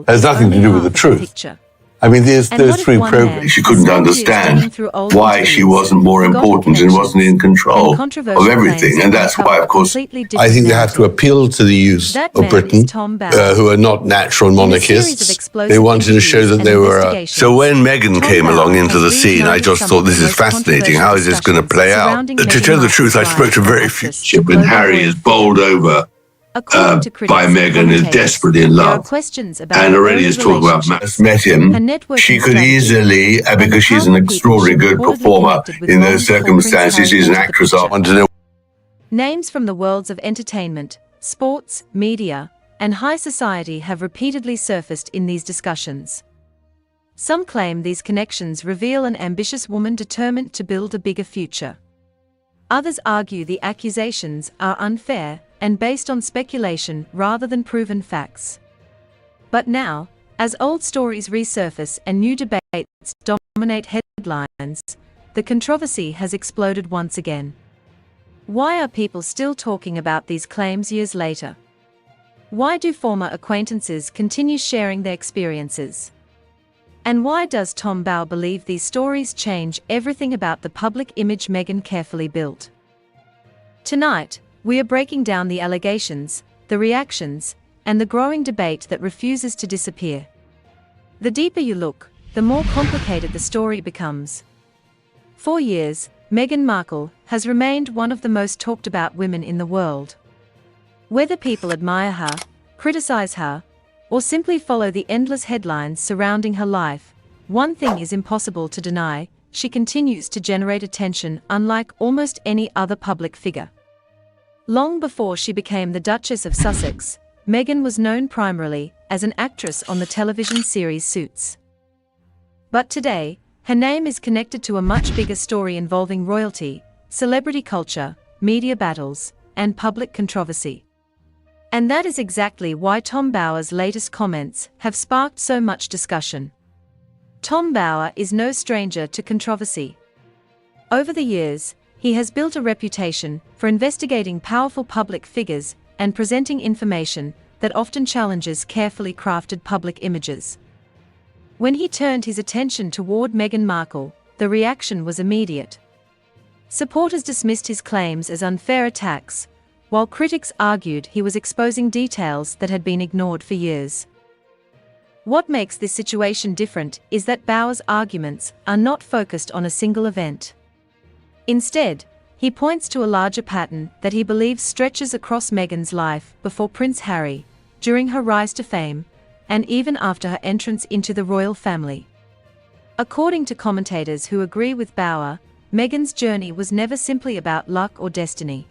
has nothing to do with the truth. I mean, there's three programs. She couldn't understand why she wasn't more important and wasn't in control of everything. And that's why, of course, I think they have to appeal to the youth of Britain who are not natural monarchists. They wanted to show that they were... So when Meghan came along into the scene, I just thought, this is fascinating. How is this going to play out? To tell the truth, I spoke to very few. When Harry is bowled over by Meghan, is desperately in love, and already is talking about met him. She could easily, because she's an extraordinarily good performer in those circumstances, she's an actress. I want to know. Names from the worlds of entertainment, sports, media, and high society have repeatedly surfaced in these discussions. Some claim these connections reveal an ambitious woman determined to build a bigger future. Others argue the accusations are unfair and based on speculation rather than proven facts. But now, as old stories resurface and new debates dominate headlines, the controversy has exploded once again. Why are people still talking about these claims years later? Why do former acquaintances continue sharing their experiences? And why does Tom Bow believe these stories change everything about the public image Meghan carefully built? Tonight, we are breaking down the allegations, the reactions, and the growing debate that refuses to disappear. The deeper you look, the more complicated the story becomes. For years, Meghan Markle has remained one of the most talked about women in the world. Whether people admire her, criticize her, or simply follow the endless headlines surrounding her life, one thing is impossible to deny: she continues to generate attention unlike almost any other public figure. Long before she became the Duchess of Sussex, Meghan was known primarily as an actress on the television series Suits. But today, her name is connected to a much bigger story involving royalty, celebrity culture, media battles, and public controversy. And that is exactly why Tom Bower's latest comments have sparked so much discussion. Tom Bower is no stranger to controversy. Over the years, he has built a reputation for investigating powerful public figures and presenting information that often challenges carefully crafted public images. When he turned his attention toward Meghan Markle, the reaction was immediate. Supporters dismissed his claims as unfair attacks, while critics argued he was exposing details that had been ignored for years. What makes this situation different is that Bower's arguments are not focused on a single event. Instead, he points to a larger pattern that he believes stretches across Meghan's life before Prince Harry, during her rise to fame, and even after her entrance into the royal family. According to commentators who agree with Bower, Meghan's journey was never simply about luck or destiny.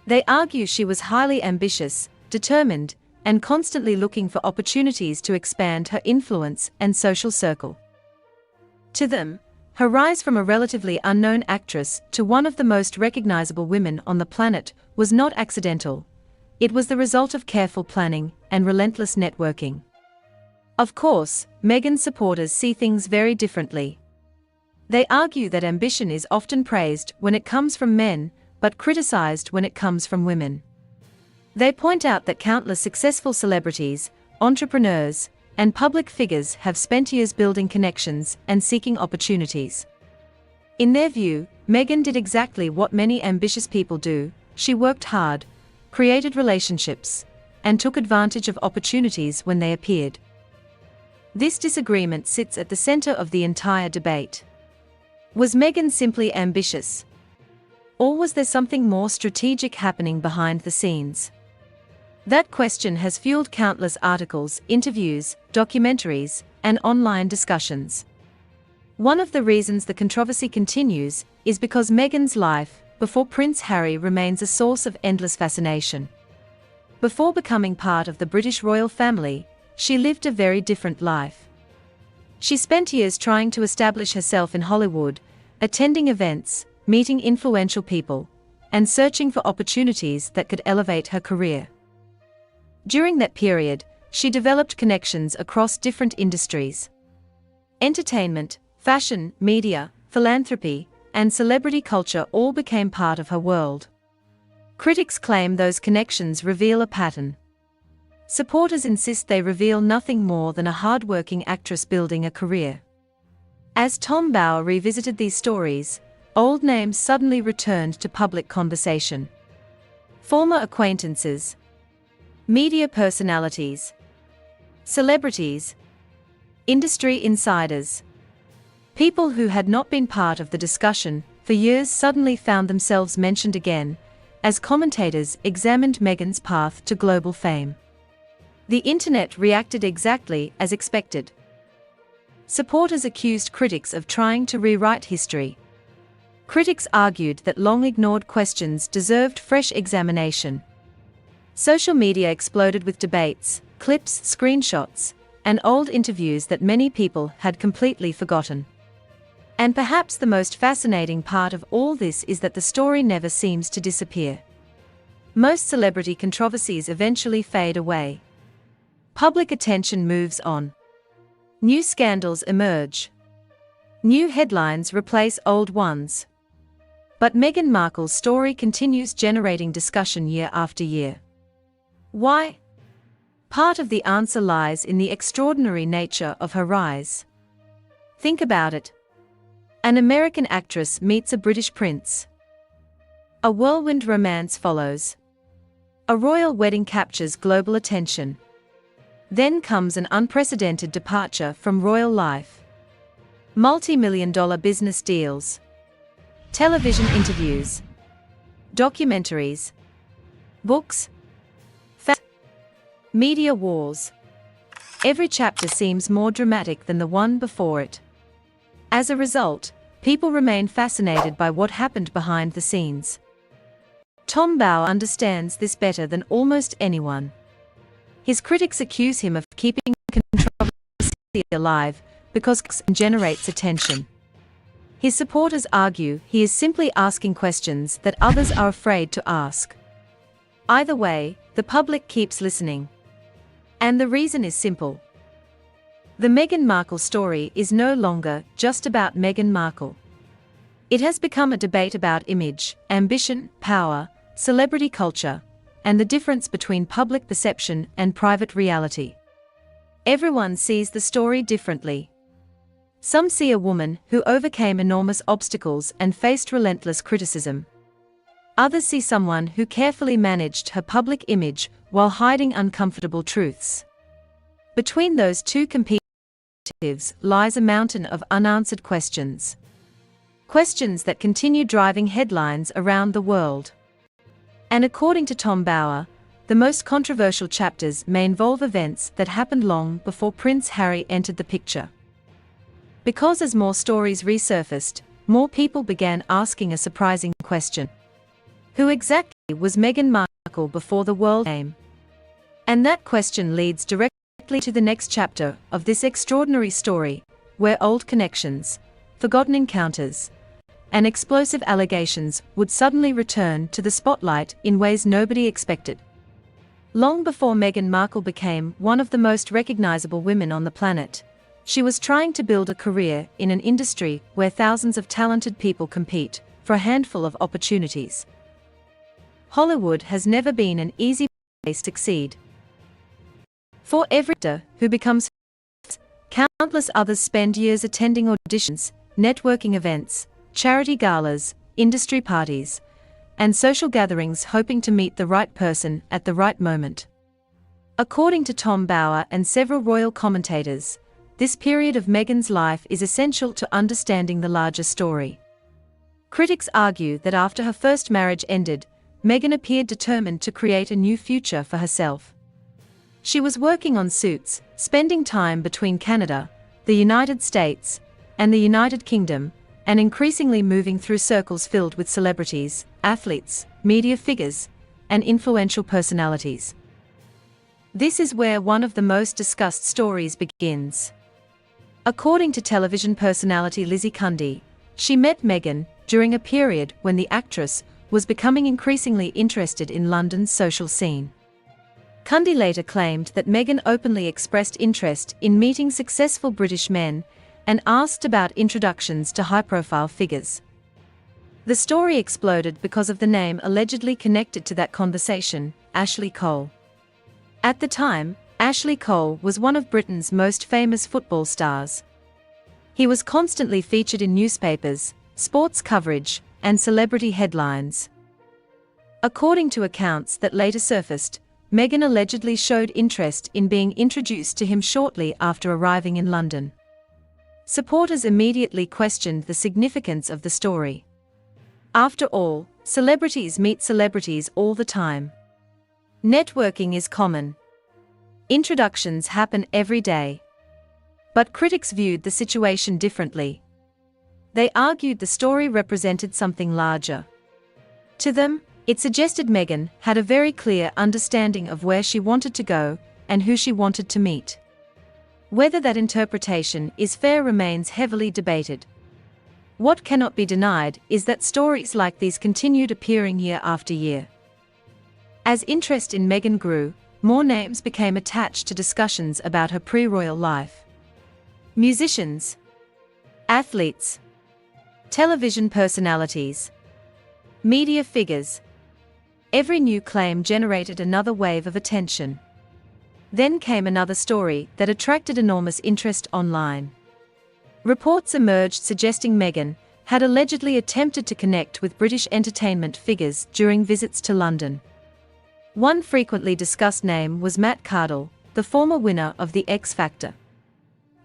They argue she was highly ambitious, determined, and constantly looking for opportunities to expand her influence and social circle. To them, her rise from a relatively unknown actress to one of the most recognizable women on the planet was not accidental. It was the result of careful planning and relentless networking. Of course, Meghan's supporters see things very differently. They argue that ambition is often praised when it comes from men, but criticized when it comes from women. They point out that countless successful celebrities, entrepreneurs, and public figures have spent years building connections and seeking opportunities. In their view, Meghan did exactly what many ambitious people do: she worked hard, created relationships, and took advantage of opportunities when they appeared. This disagreement sits at the center of the entire debate. Was Meghan simply ambitious? Or was there something more strategic happening behind the scenes? That question has fueled countless articles, interviews, documentaries, and online discussions. One of the reasons the controversy continues is because Meghan's life before Prince Harry remains a source of endless fascination. Before becoming part of the British royal family, she lived a very different life. She spent years trying to establish herself in Hollywood, attending events, meeting influential people, and searching for opportunities that could elevate her career. During that period, she developed connections across different industries. Entertainment, fashion, media, philanthropy, and celebrity culture all became part of her world. Critics claim those connections reveal a pattern. Supporters insist they reveal nothing more than a hard-working actress building a career. As Tom Bower revisited these stories, old names suddenly returned to public conversation. Former acquaintances, media personalities, celebrities, industry insiders. People who had not been part of the discussion for years suddenly found themselves mentioned again, as commentators examined Meghan's path to global fame. The internet reacted exactly as expected. Supporters accused critics of trying to rewrite history. Critics argued that long-ignored questions deserved fresh examination. Social media exploded with debates, clips, screenshots, and old interviews that many people had completely forgotten. And perhaps the most fascinating part of all this is that the story never seems to disappear. Most celebrity controversies eventually fade away. Public attention moves on. New scandals emerge. New headlines replace old ones. But Meghan Markle's story continues generating discussion year after year. Why? Part of the answer lies in the extraordinary nature of her rise. Think about it. An American actress meets a British prince. A whirlwind romance follows. A royal wedding captures global attention. Then comes an unprecedented departure from royal life. Multi-million-dollar business deals. Television interviews. Documentaries. Books. Media wars. Every chapter seems more dramatic than the one before it. As a result, people remain fascinated by what happened behind the scenes. Tom Bower understands this better than almost anyone. His critics accuse him of keeping controversy alive because it generates attention. His supporters argue he is simply asking questions that others are afraid to ask. Either way, the public keeps listening. And the reason is simple. The Meghan Markle story is no longer just about Meghan Markle. It has become a debate about image, ambition, power, celebrity culture, and the difference between public perception and private reality. Everyone sees the story differently. Some see a woman who overcame enormous obstacles and faced relentless criticism. Others see someone who carefully managed her public image while hiding uncomfortable truths. Between those two competing narratives lies a mountain of unanswered questions. Questions that continue driving headlines around the world. And according to Tom Bower, the most controversial chapters may involve events that happened long before Prince Harry entered the picture. Because as more stories resurfaced, more people began asking a surprising question. Who exactly was Meghan Markle before the world came? And that question leads directly to the next chapter of this extraordinary story, where old connections, forgotten encounters, and explosive allegations would suddenly return to the spotlight in ways nobody expected. Long before Meghan Markle became one of the most recognizable women on the planet, she was trying to build a career in an industry where thousands of talented people compete for a handful of opportunities. Hollywood has never been an easy place to succeed. For every actor who becomes famous, countless others spend years attending auditions, networking events, charity galas, industry parties, and social gatherings hoping to meet the right person at the right moment. According to Tom Bower and several royal commentators, this period of Meghan's life is essential to understanding the larger story. Critics argue that after her first marriage ended, Meghan appeared determined to create a new future for herself. She was working on Suits, spending time between Canada, the United States, and the United Kingdom, and increasingly moving through circles filled with celebrities, athletes, media figures, and influential personalities. This is where one of the most discussed stories begins. According to television personality Lizzie Cundy, she met Meghan during a period when the actress was becoming increasingly interested in London's social scene. Cundy later claimed that Meghan openly expressed interest in meeting successful British men and asked about introductions to high-profile figures. The story exploded because of the name allegedly connected to that conversation, Ashley Cole. At the time, Ashley Cole was one of Britain's most famous football stars. He was constantly featured in newspapers, sports coverage, and celebrity headlines. According to accounts that later surfaced, Meghan allegedly showed interest in being introduced to him shortly after arriving in London. Supporters immediately questioned the significance of the story. After all, celebrities meet celebrities all the time. Networking is common. Introductions happen every day. But critics viewed the situation differently. They argued the story represented something larger. To them, it suggested Meghan had a very clear understanding of where she wanted to go and who she wanted to meet. Whether that interpretation is fair remains heavily debated. What cannot be denied is that stories like these continued appearing year after year. As interest in Meghan grew, more names became attached to discussions about her pre-royal life. Musicians, athletes, television personalities, media figures. Every new claim generated another wave of attention. Then came another story that attracted enormous interest online. Reports emerged suggesting Meghan had allegedly attempted to connect with British entertainment figures during visits to London. One frequently discussed name was Matt Cardle, the former winner of the X Factor.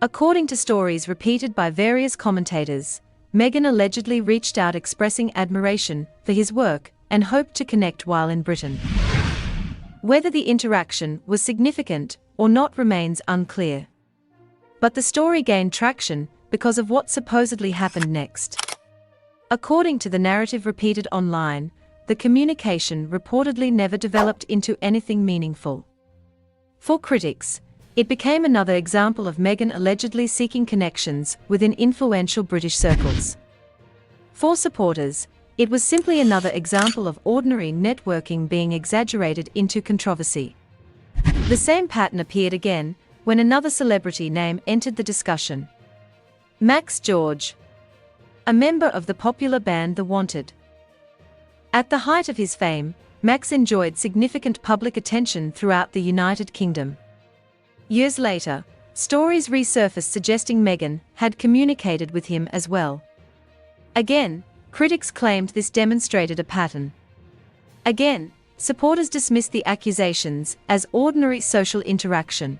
According to stories repeated by various commentators, Meghan allegedly reached out expressing admiration for his work and hoped to connect while in Britain. Whether the interaction was significant or not remains unclear. But the story gained traction because of what supposedly happened next. According to the narrative repeated online, the communication reportedly never developed into anything meaningful. For critics, it became another example of Meghan allegedly seeking connections within influential British circles. For supporters, it was simply another example of ordinary networking being exaggerated into controversy. The same pattern appeared again when another celebrity name entered the discussion. Max George, a member of the popular band The Wanted. At the height of his fame, Max enjoyed significant public attention throughout the United Kingdom. Years later, stories resurfaced suggesting Meghan had communicated with him as well. Again, critics claimed this demonstrated a pattern. Again, supporters dismissed the accusations as ordinary social interaction.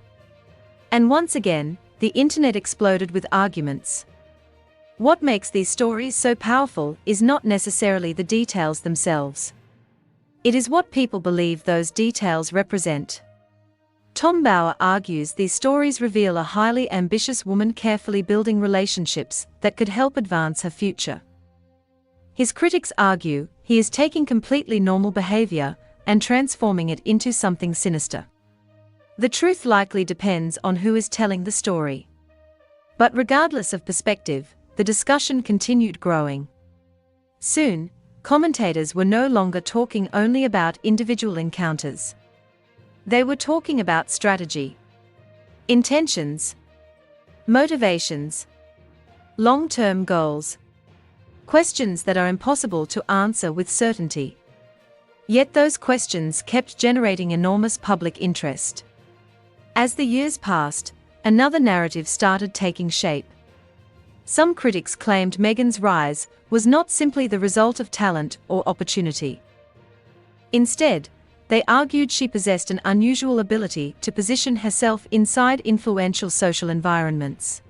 And once again, the internet exploded with arguments. What makes these stories so powerful is not necessarily the details themselves. It is what people believe those details represent. Tom Bauer argues these stories reveal a highly ambitious woman carefully building relationships that could help advance her future. His critics argue he is taking completely normal behavior and transforming it into something sinister. The truth likely depends on who is telling the story. But regardless of perspective, the discussion continued growing. Soon, commentators were no longer talking only about individual encounters. They were talking about strategy, intentions, motivations, long-term goals. Questions that are impossible to answer with certainty. Yet those questions kept generating enormous public interest. As the years passed, another narrative started taking shape. Some critics claimed Meghan's rise was not simply the result of talent or opportunity. Instead, they argued she possessed an unusual ability to position herself inside influential social environments.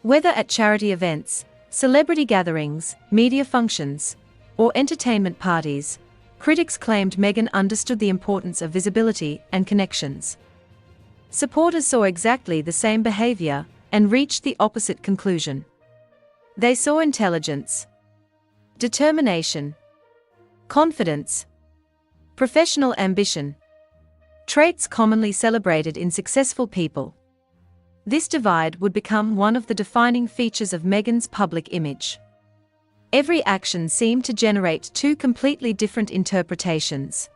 Whether at charity events, celebrity gatherings, media functions, or entertainment parties, critics claimed Meghan understood the importance of visibility and connections. Supporters saw exactly the same behavior and reached the opposite conclusion. They saw intelligence, determination, confidence, professional ambition, traits commonly celebrated in successful people. This divide would become one of the defining features of Meghan's public image. Every action seemed to generate two completely different interpretations.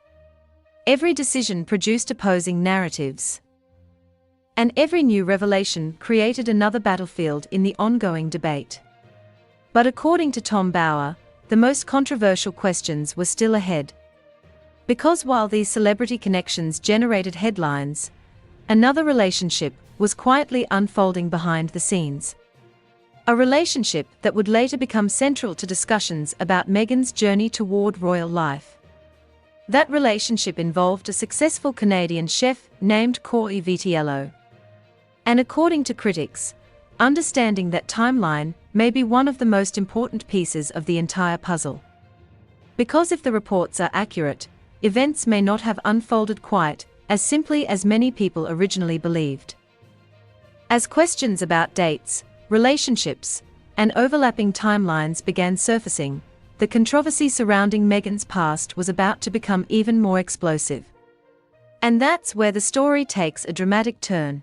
Every decision produced opposing narratives. And every new revelation created another battlefield in the ongoing debate. But according to Tom Bauer, the most controversial questions were still ahead. Because while these celebrity connections generated headlines, another relationship was quietly unfolding behind the scenes. A relationship that would later become central to discussions about Meghan's journey toward royal life. That relationship involved a successful Canadian chef named Corey Vitiello. And according to critics, understanding that timeline may be one of the most important pieces of the entire puzzle. Because if the reports are accurate, events may not have unfolded quite as simply as many people originally believed. As questions about dates, relationships, and overlapping timelines began surfacing, the controversy surrounding Meghan's past was about to become even more explosive. And that's where the story takes a dramatic turn.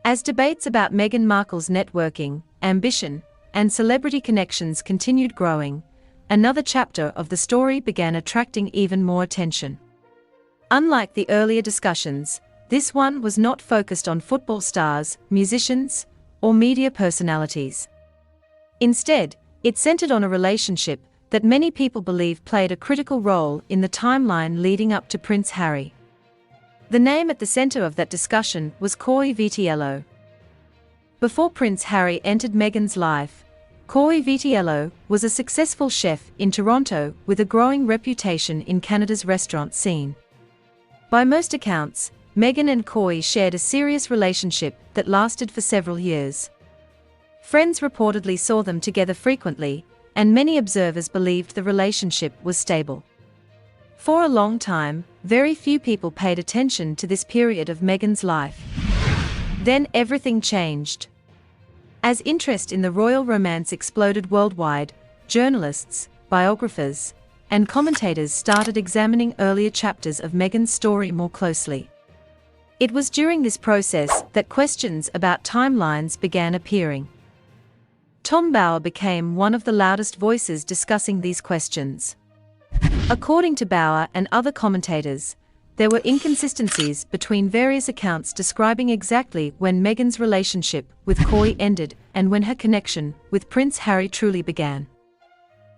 As debates about Meghan Markle's networking, ambition, and celebrity connections continued growing, another chapter of the story began attracting even more attention. Unlike the earlier discussions, this one was not focused on football stars, musicians, or media personalities. Instead, it centered on a relationship that many people believe played a critical role in the timeline leading up to Prince Harry. The name at the center of that discussion was Corey Vitiello. Before Prince Harry entered Meghan's life, Corey Vitiello was a successful chef in Toronto with a growing reputation in Canada's restaurant scene. By most accounts, Meghan and Corey shared a serious relationship that lasted for several years. Friends reportedly saw them together frequently, and many observers believed the relationship was stable. For a long time, very few people paid attention to this period of Meghan's life. Then everything changed. As interest in the royal romance exploded worldwide, journalists, biographers, and commentators started examining earlier chapters of Meghan's story more closely. It was during this process that questions about timelines began appearing. Tom Bauer became one of the loudest voices discussing these questions. According to Bauer and other commentators, there were inconsistencies between various accounts describing exactly when Meghan's relationship with Corey ended and when her connection with Prince Harry truly began.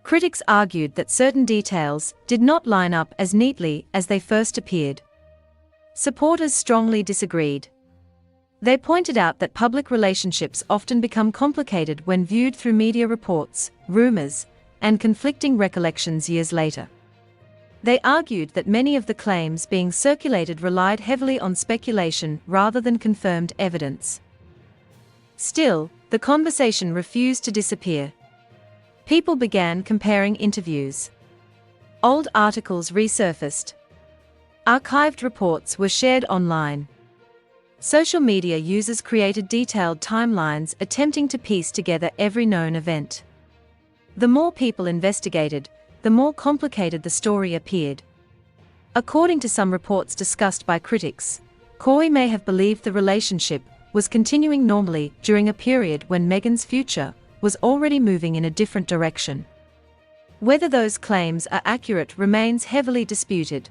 Critics argued that certain details did not line up as neatly as they first appeared. Supporters strongly disagreed. They pointed out that public relationships often become complicated when viewed through media reports, rumors, and conflicting recollections years later. They argued that many of the claims being circulated relied heavily on speculation rather than confirmed evidence. Still, the conversation refused to disappear. People began comparing interviews. Old articles resurfaced. Archived reports were shared online. Social media users created detailed timelines attempting to piece together every known event. The more people investigated, the more complicated the story appeared. According to some reports discussed by critics, Corey may have believed the relationship was continuing normally during a period when Meghan's future was already moving in a different direction. Whether those claims are accurate remains heavily disputed.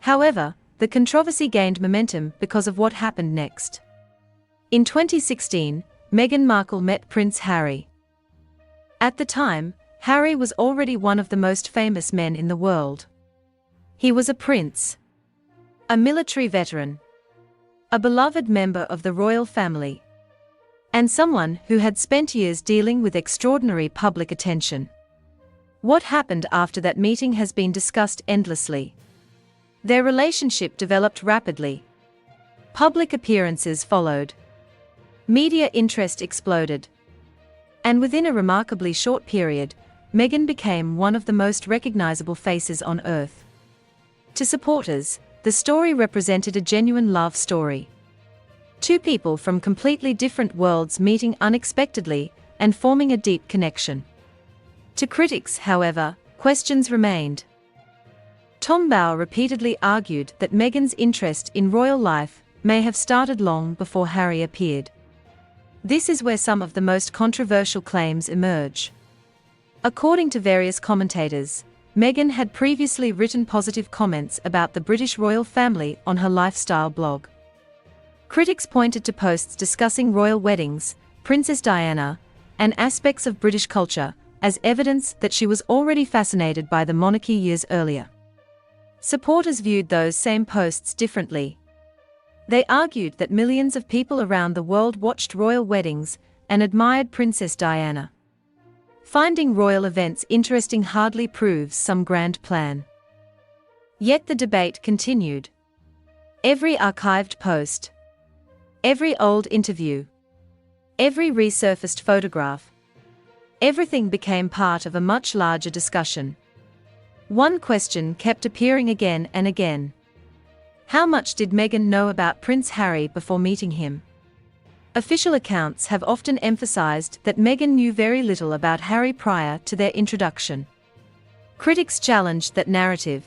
However, the controversy gained momentum because of what happened next. In 2016, Meghan Markle met Prince Harry. At the time, Harry was already one of the most famous men in the world. He was a prince, a military veteran, a beloved member of the royal family, and someone who had spent years dealing with extraordinary public attention. What happened after that meeting has been discussed endlessly. Their relationship developed rapidly. Public appearances followed. Media interest exploded. And within a remarkably short period, Meghan became one of the most recognizable faces on earth. To supporters, the story represented a genuine love story. Two people from completely different worlds meeting unexpectedly and forming a deep connection. To critics, however, questions remained. Tom Bauer repeatedly argued that Meghan's interest in royal life may have started long before Harry appeared. This is where some of the most controversial claims emerge. According to various commentators, Meghan had previously written positive comments about the British royal family on her lifestyle blog. Critics pointed to posts discussing royal weddings, Princess Diana, and aspects of British culture as evidence that she was already fascinated by the monarchy years earlier. Supporters viewed those same posts differently. They argued that millions of people around the world watched royal weddings and admired Princess Diana. Finding royal events interesting hardly proves some grand plan. Yet the debate continued. Every archived post, every old interview, every resurfaced photograph, everything became part of a much larger discussion. One question kept appearing again and again. How much did Meghan know about Prince Harry before meeting him? Official accounts have often emphasized that Meghan knew very little about Harry prior to their introduction. Critics challenged that narrative.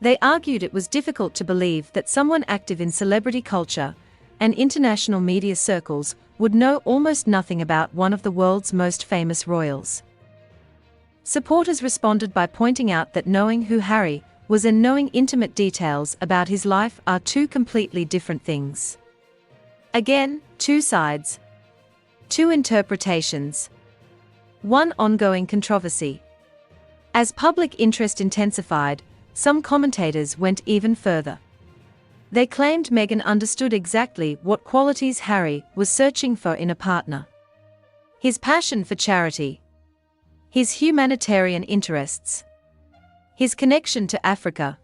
They argued it was difficult to believe that someone active in celebrity culture and international media circles would know almost nothing about one of the world's most famous royals. Supporters responded by pointing out that knowing who Harry was and knowing intimate details about his life are two completely different things. Again, two sides, two interpretations, one ongoing controversy. As public interest intensified, some commentators went even further. They claimed Meghan understood exactly what qualities Harry was searching for in a partner. His passion for charity, his humanitarian interests, his connection to Africa,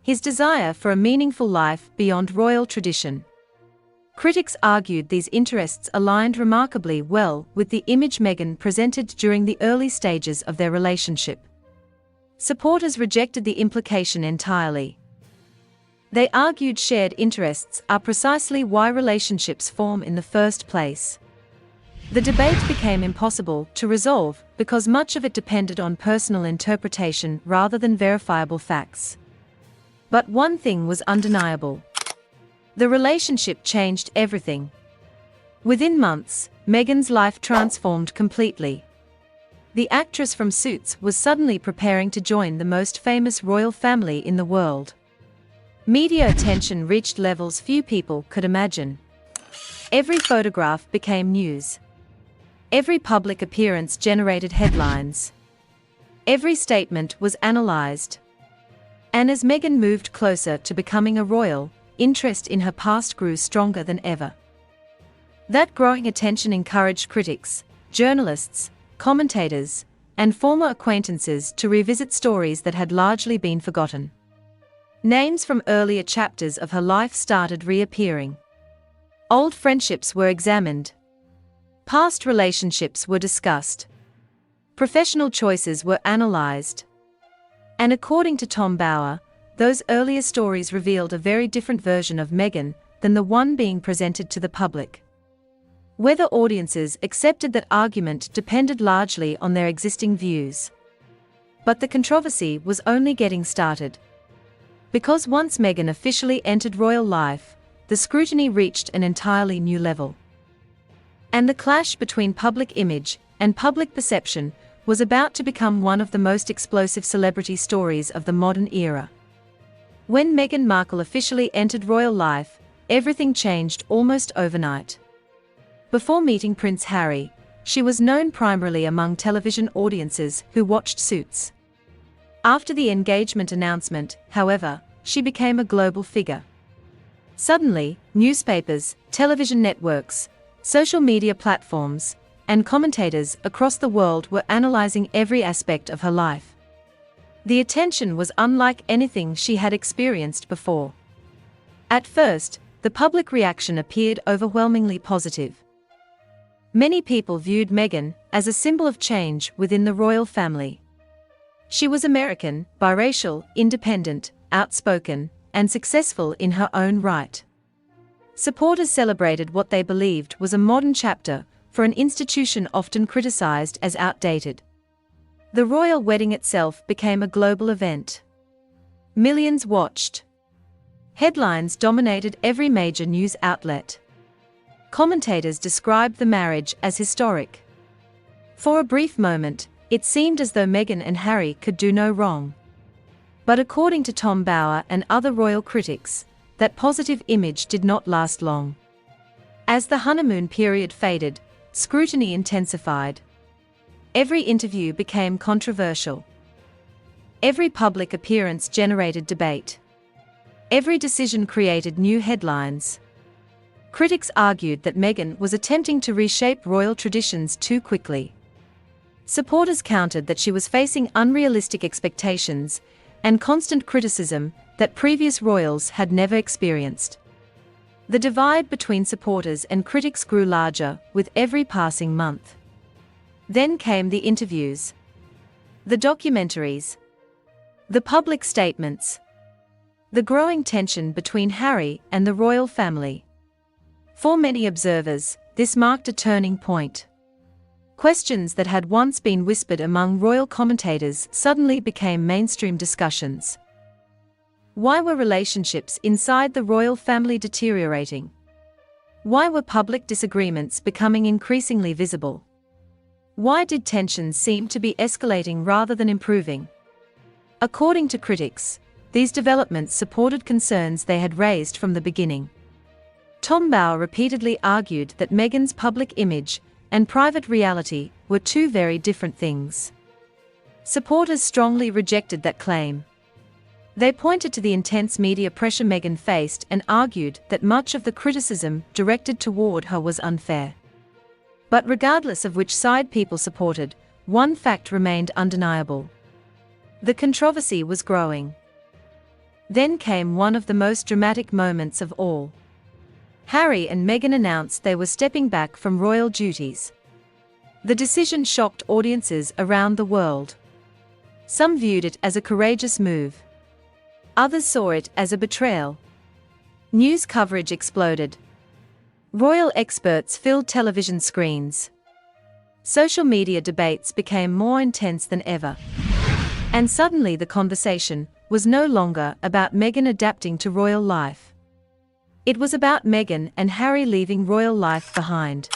his desire for a meaningful life beyond royal tradition. Critics argued these interests aligned remarkably well with the image Meghan presented during the early stages of their relationship. Supporters rejected the implication entirely. They argued shared interests are precisely why relationships form in the first place. The debate became impossible to resolve because much of it depended on personal interpretation rather than verifiable facts. But one thing was undeniable. The relationship changed everything. Within months, Meghan's life transformed completely. The actress from Suits was suddenly preparing to join the most famous royal family in the world. Media attention reached levels few people could imagine. Every photograph became news. Every public appearance generated headlines. Every statement was analyzed. And as Meghan moved closer to becoming a royal, interest in her past grew stronger than ever. That growing attention encouraged critics, journalists, commentators, and former acquaintances to revisit stories that had largely been forgotten. Names from earlier chapters of her life started reappearing. Old friendships were examined. Past relationships were discussed. Professional choices were analyzed. And according to Tom Bower, those earlier stories revealed a very different version of Meghan than the one being presented to the public. Whether audiences accepted that argument depended largely on their existing views. But the controversy was only getting started. Because once Meghan officially entered royal life, the scrutiny reached an entirely new level. And the clash between public image and public perception was about to become one of the most explosive celebrity stories of the modern era. When Meghan Markle officially entered royal life, everything changed almost overnight. Before meeting Prince Harry, she was known primarily among television audiences who watched Suits. After the engagement announcement, however, she became a global figure. Suddenly, newspapers, television networks, social media platforms, and commentators across the world were analyzing every aspect of her life. The attention was unlike anything she had experienced before. At first, the public reaction appeared overwhelmingly positive. Many people viewed Meghan as a symbol of change within the royal family. She was American, biracial, independent, outspoken, and successful in her own right. Supporters celebrated what they believed was a modern chapter for an institution often criticized as outdated. The royal wedding itself became a global event. Millions watched. Headlines dominated every major news outlet. Commentators described the marriage as historic. For a brief moment, it seemed as though Meghan and Harry could do no wrong. But according to Tom Bower and other royal critics, that positive image did not last long. As the honeymoon period faded, scrutiny intensified. Every interview became controversial. Every public appearance generated debate. Every decision created new headlines. Critics argued that Meghan was attempting to reshape royal traditions too quickly. Supporters countered that she was facing unrealistic expectations and constant criticism that previous royals had never experienced. The divide between supporters and critics grew larger with every passing month. Then came the interviews, the documentaries, the public statements, the growing tension between Harry and the royal family. For many observers, this marked a turning point. Questions that had once been whispered among royal commentators suddenly became mainstream discussions. Why were relationships inside the royal family deteriorating? Why were public disagreements becoming increasingly visible? Why did tensions seem to be escalating rather than improving? According to critics, these developments supported concerns they had raised from the beginning. Tom Bower repeatedly argued that Meghan's public image and private reality were two very different things. Supporters strongly rejected that claim. They pointed to the intense media pressure Meghan faced and argued that much of the criticism directed toward her was unfair. But regardless of which side people supported, one fact remained undeniable. The controversy was growing. Then came one of the most dramatic moments of all. Harry and Meghan announced they were stepping back from royal duties. The decision shocked audiences around the world. Some viewed it as a courageous move. Others saw it as a betrayal. News coverage exploded. Royal experts filled television screens. Social media debates became more intense than ever. And suddenly the conversation was no longer about Meghan adapting to royal life. It was about Meghan and Harry leaving royal life behind.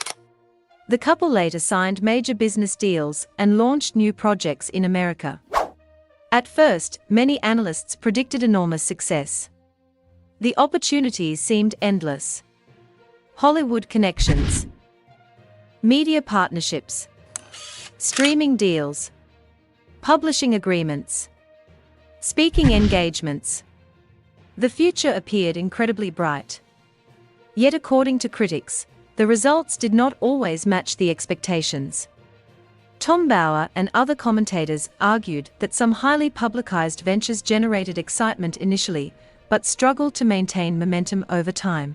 The couple later signed major business deals and launched new projects in America. At first, many analysts predicted enormous success. The opportunities seemed endless. Hollywood connections, media partnerships, streaming deals, publishing agreements, speaking engagements. The future appeared incredibly bright. Yet according to critics, the results did not always match the expectations. Tom Bower and other commentators argued that some highly publicized ventures generated excitement initially, but struggled to maintain momentum over time.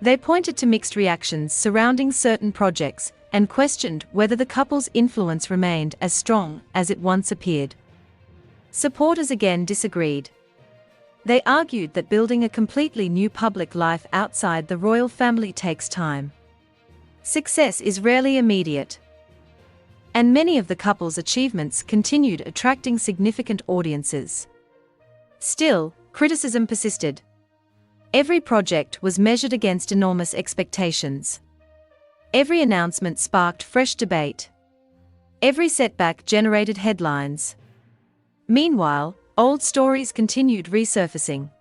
They pointed to mixed reactions surrounding certain projects and questioned whether the couple's influence remained as strong as it once appeared. Supporters again disagreed. They argued that building a completely new public life outside the royal family takes time. Success is rarely immediate. And many of the couple's achievements continued attracting significant audiences. Still, criticism persisted. Every project was measured against enormous expectations. Every announcement sparked fresh debate. Every setback generated headlines. Meanwhile, old stories continued resurfacing.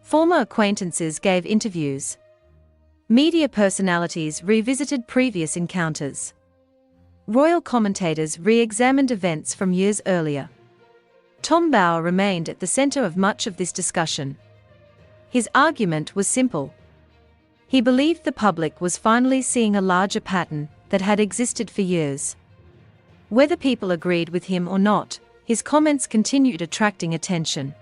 Former acquaintances gave interviews. Media personalities revisited previous encounters. Royal commentators re-examined events from years earlier. Tom Bower remained at the center of much of this discussion. His argument was simple. He believed the public was finally seeing a larger pattern that had existed for years. Whether people agreed with him or not, his comments continued attracting attention.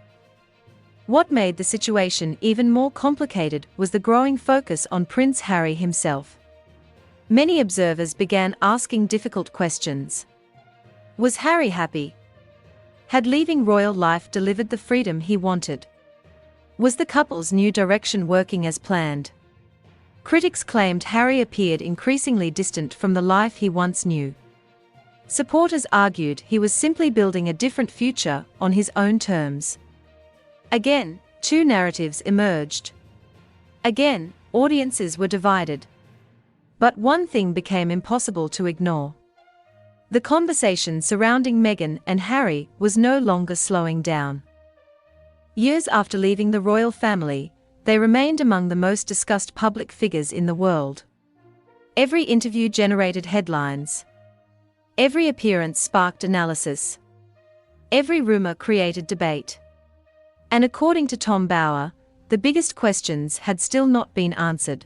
What made the situation even more complicated was the growing focus on Prince Harry himself. Many observers began asking difficult questions. Was Harry happy? Had leaving royal life delivered the freedom he wanted? Was the couple's new direction working as planned? Critics claimed Harry appeared increasingly distant from the life he once knew. Supporters argued he was simply building a different future on his own terms. Again, two narratives emerged. Again, audiences were divided. But one thing became impossible to ignore. The conversation surrounding Meghan and Harry was no longer slowing down. Years after leaving the royal family, they remained among the most discussed public figures in the world. Every interview generated headlines. Every appearance sparked analysis. Every rumor created debate. And according to Tom Bauer, the biggest questions had still not been answered.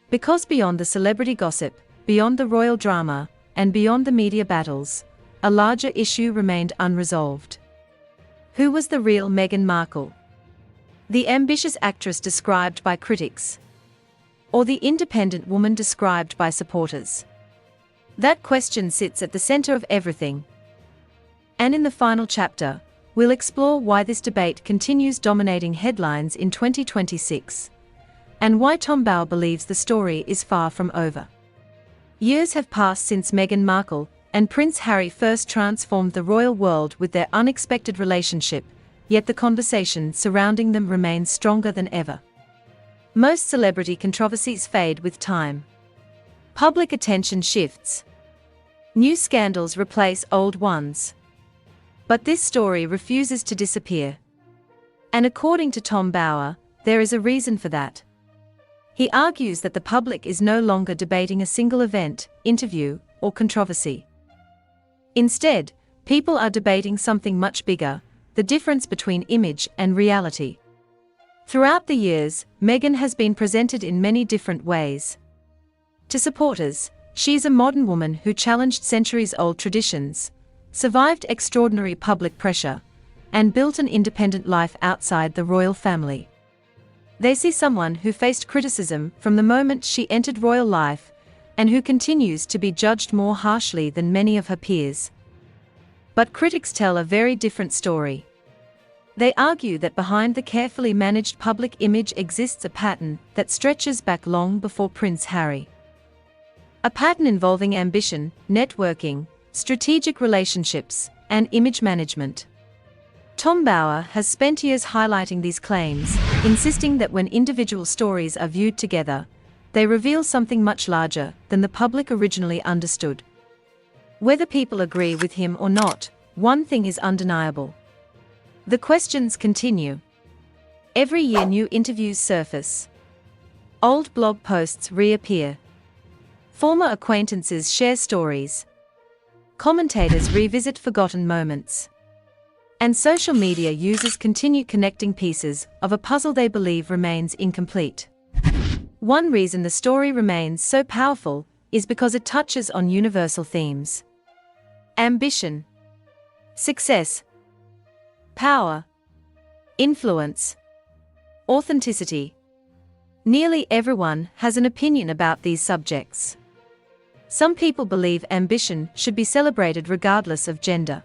Because beyond the celebrity gossip, beyond the royal drama, and beyond the media battles, a larger issue remained unresolved. Who was the real Meghan Markle? The ambitious actress described by critics? Or the independent woman described by supporters? That question sits at the center of everything. And in the final chapter, we'll explore why this debate continues dominating headlines in 2026, and why Tom Bauer believes the story is far from over. Years have passed since Meghan Markle and Prince Harry first transformed the royal world with their unexpected relationship, yet the conversation surrounding them remains stronger than ever. Most celebrity controversies fade with time. Public attention shifts. New scandals replace old ones. But this story refuses to disappear. And according to Tom Bauer, there is a reason for that. He argues that the public is no longer debating a single event, interview, or controversy. Instead, people are debating something much bigger, the difference between image and reality. Throughout the years, Meghan has been presented in many different ways. To supporters, she is a modern woman who challenged centuries-old traditions, survived extraordinary public pressure, and built an independent life outside the royal family. They see someone who faced criticism from the moment she entered royal life, and who continues to be judged more harshly than many of her peers. But critics tell a very different story. They argue that behind the carefully managed public image exists a pattern that stretches back long before Prince Harry. A pattern involving ambition, networking, strategic relationships, and image management. Tom Bauer has spent years highlighting these claims, insisting that when individual stories are viewed together, they reveal something much larger than the public originally understood. Whether people agree with him or not, one thing is undeniable. The questions continue. Every year new interviews surface. Old blog posts reappear. Former acquaintances share stories. Commentators revisit forgotten moments. And social media users continue connecting pieces of a puzzle they believe remains incomplete. One reason the story remains so powerful is because it touches on universal themes. Ambition, success, power, influence, authenticity. Nearly everyone has an opinion about these subjects. Some people believe ambition should be celebrated regardless of gender.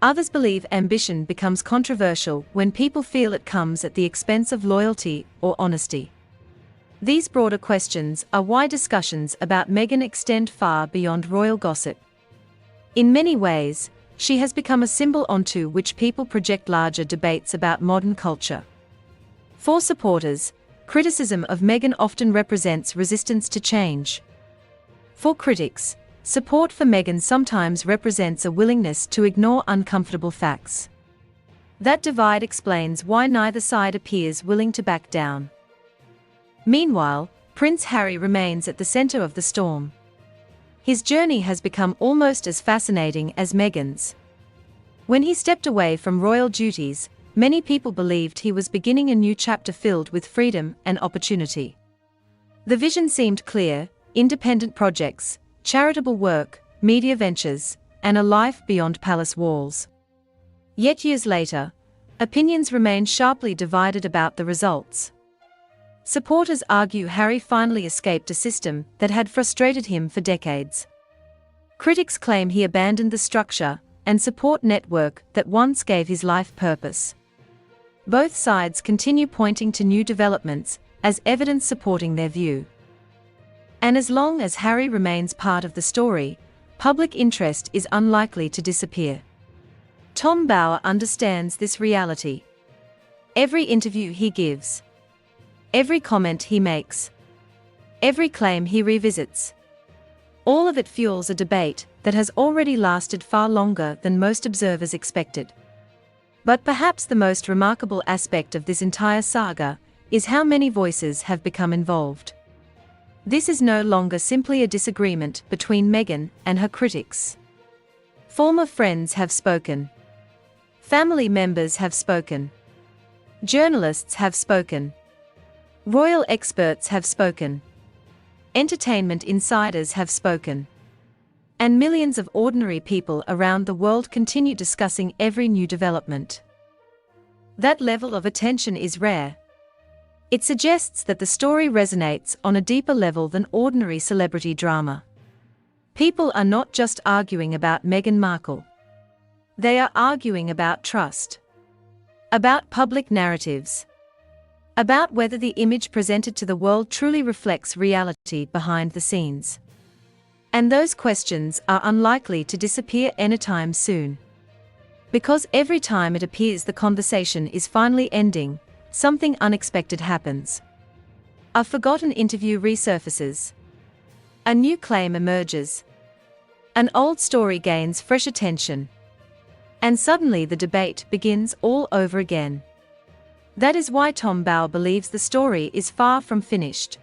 Others believe ambition becomes controversial when people feel it comes at the expense of loyalty or honesty. These broader questions are why discussions about Meghan extend far beyond royal gossip. In many ways, she has become a symbol onto which people project larger debates about modern culture. For supporters, criticism of Meghan often represents resistance to change. For critics, support for Meghan sometimes represents a willingness to ignore uncomfortable facts. That divide explains why neither side appears willing to back down. Meanwhile, Prince Harry remains at the center of the storm. His journey has become almost as fascinating as Meghan's. When he stepped away from royal duties, many people believed he was beginning a new chapter filled with freedom and opportunity. The vision seemed clear: independent projects, charitable work, media ventures, and a life beyond palace walls. Yet years later, opinions remain sharply divided about the results. Supporters argue Harry finally escaped a system that had frustrated him for decades. Critics claim he abandoned the structure and support network that once gave his life purpose. Both sides continue pointing to new developments as evidence supporting their view. And as long as Harry remains part of the story, public interest is unlikely to disappear. Tom Bauer understands this reality. Every interview he gives, every comment he makes, every claim he revisits, all of it fuels a debate that has already lasted far longer than most observers expected. But perhaps the most remarkable aspect of this entire saga is how many voices have become involved. This is no longer simply a disagreement between Meghan and her critics. Former friends have spoken. Family members have spoken. Journalists have spoken. Royal experts have spoken. Entertainment insiders have spoken. And millions of ordinary people around the world continue discussing every new development. That level of attention is rare. It suggests that the story resonates on a deeper level than ordinary celebrity drama. People are not just arguing about Meghan Markle. They are arguing about trust. About public narratives. About whether the image presented to the world truly reflects reality behind the scenes. And those questions are unlikely to disappear anytime soon. Because every time it appears the conversation is finally ending, something unexpected happens. A forgotten interview resurfaces. A new claim emerges. An old story gains fresh attention. And suddenly the debate begins all over again. That is why Tom Bower believes the story is far from finished.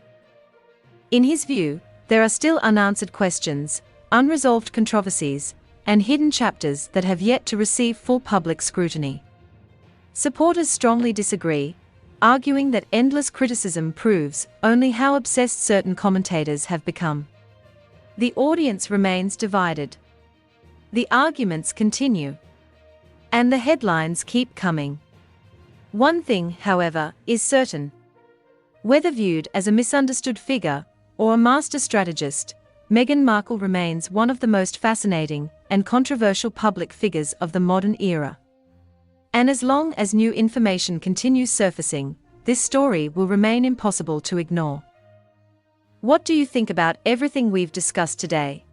In his view, there are still unanswered questions, unresolved controversies, and hidden chapters that have yet to receive full public scrutiny. Supporters strongly disagree, arguing that endless criticism proves only how obsessed certain commentators have become. The audience remains divided. The arguments continue. And the headlines keep coming. One thing, however, is certain. Whether viewed as a misunderstood figure or a master strategist, Meghan Markle remains one of the most fascinating and controversial public figures of the modern era. And as long as new information continues surfacing, this story will remain impossible to ignore. What do you think about everything we've discussed today?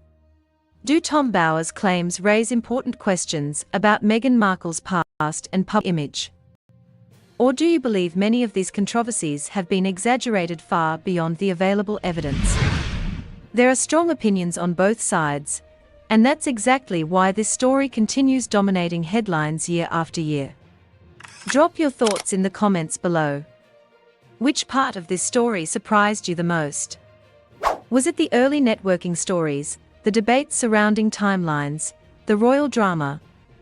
Do Tom Bower's claims raise important questions about Meghan Markle's past and public image? Or do you believe many of these controversies have been exaggerated far beyond the available evidence? There are strong opinions on both sides, and that's exactly why this story continues dominating headlines year after year. Drop your thoughts in the comments below. Which part of this story surprised you the most? Was it the early networking stories, the debates surrounding timelines, the royal drama,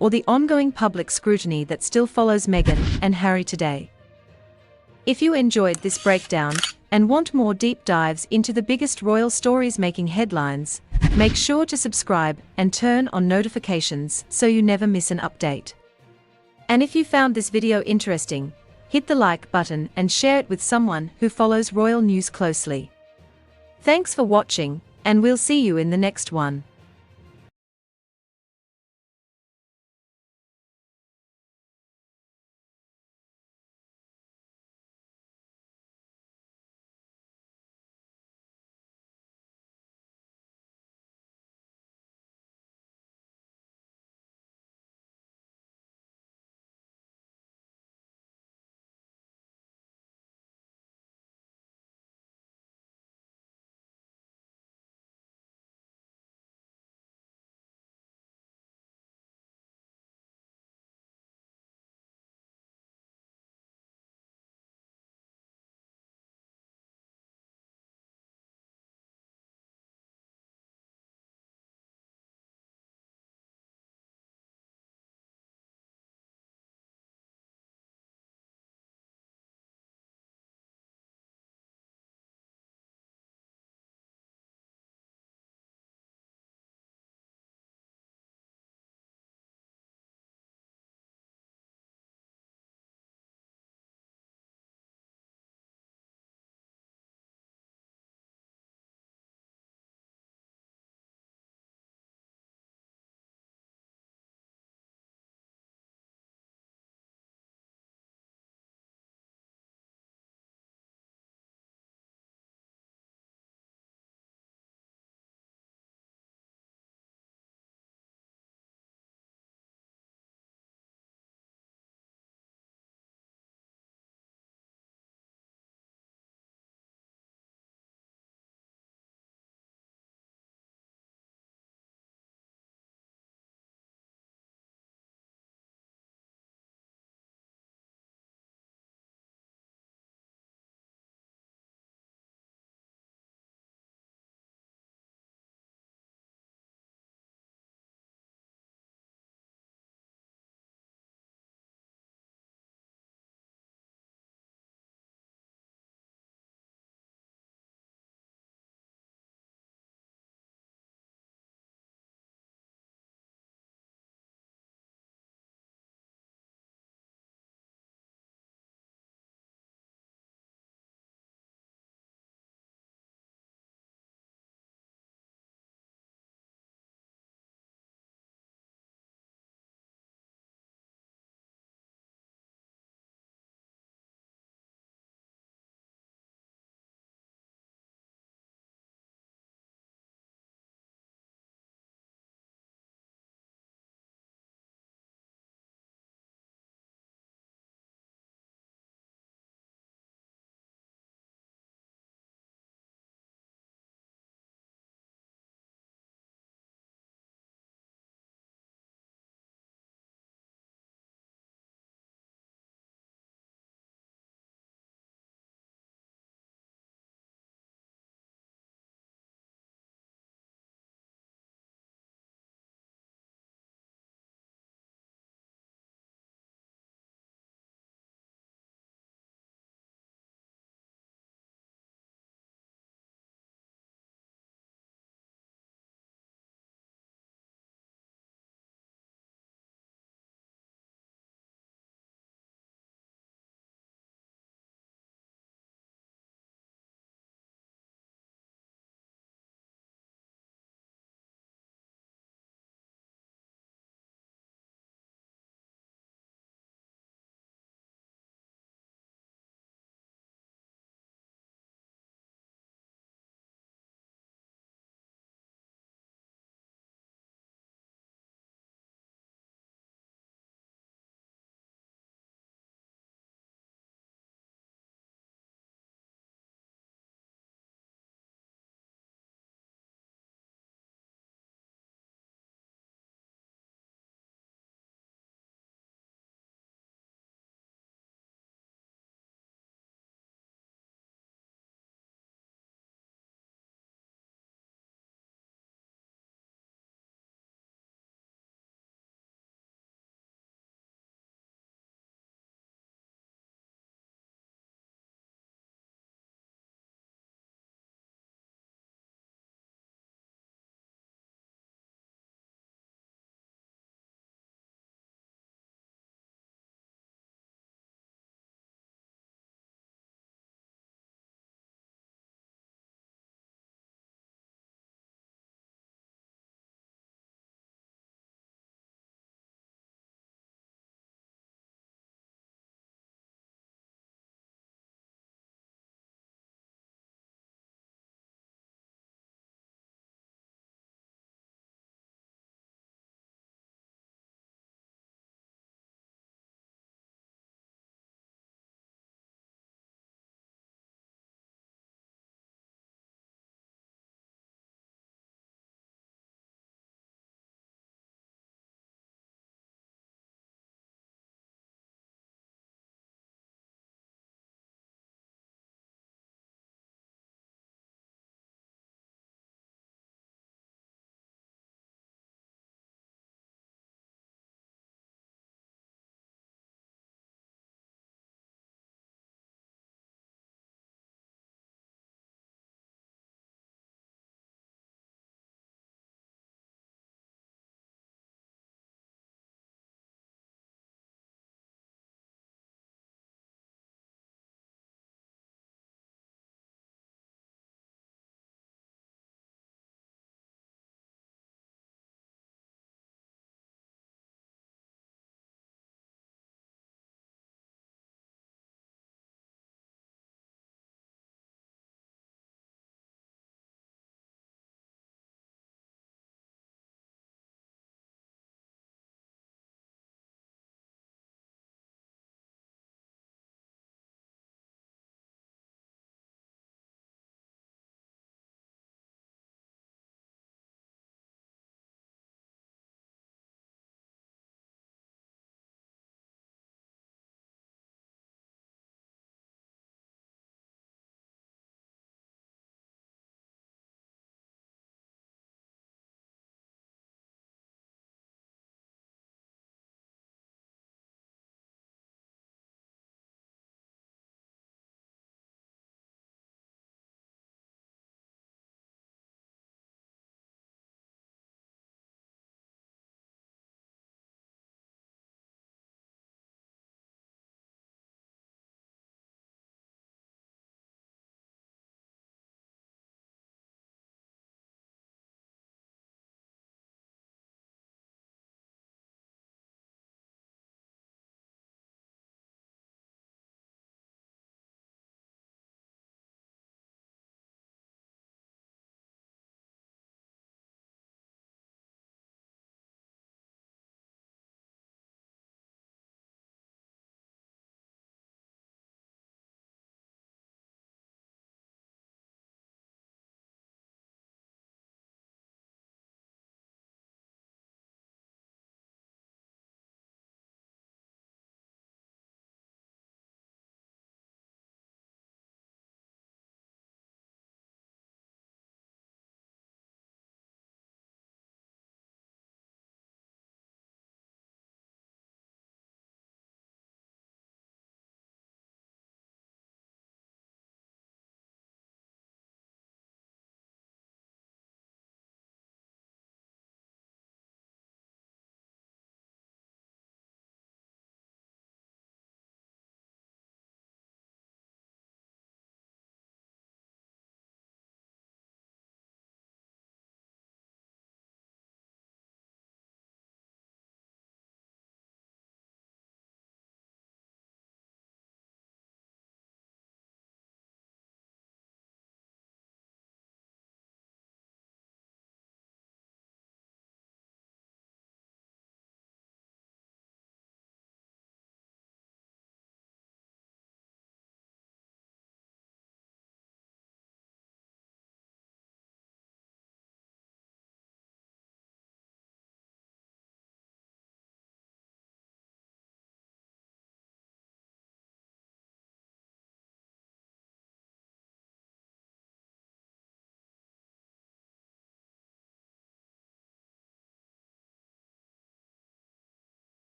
or the ongoing public scrutiny that still follows Meghan and Harry today? If you enjoyed this breakdown and want more deep dives into the biggest royal stories making headlines, make sure to subscribe and turn on notifications so you never miss an update. And if you found this video interesting, hit the like button and share it with someone who follows royal news closely. Thanks for watching, and we'll see you in the next one.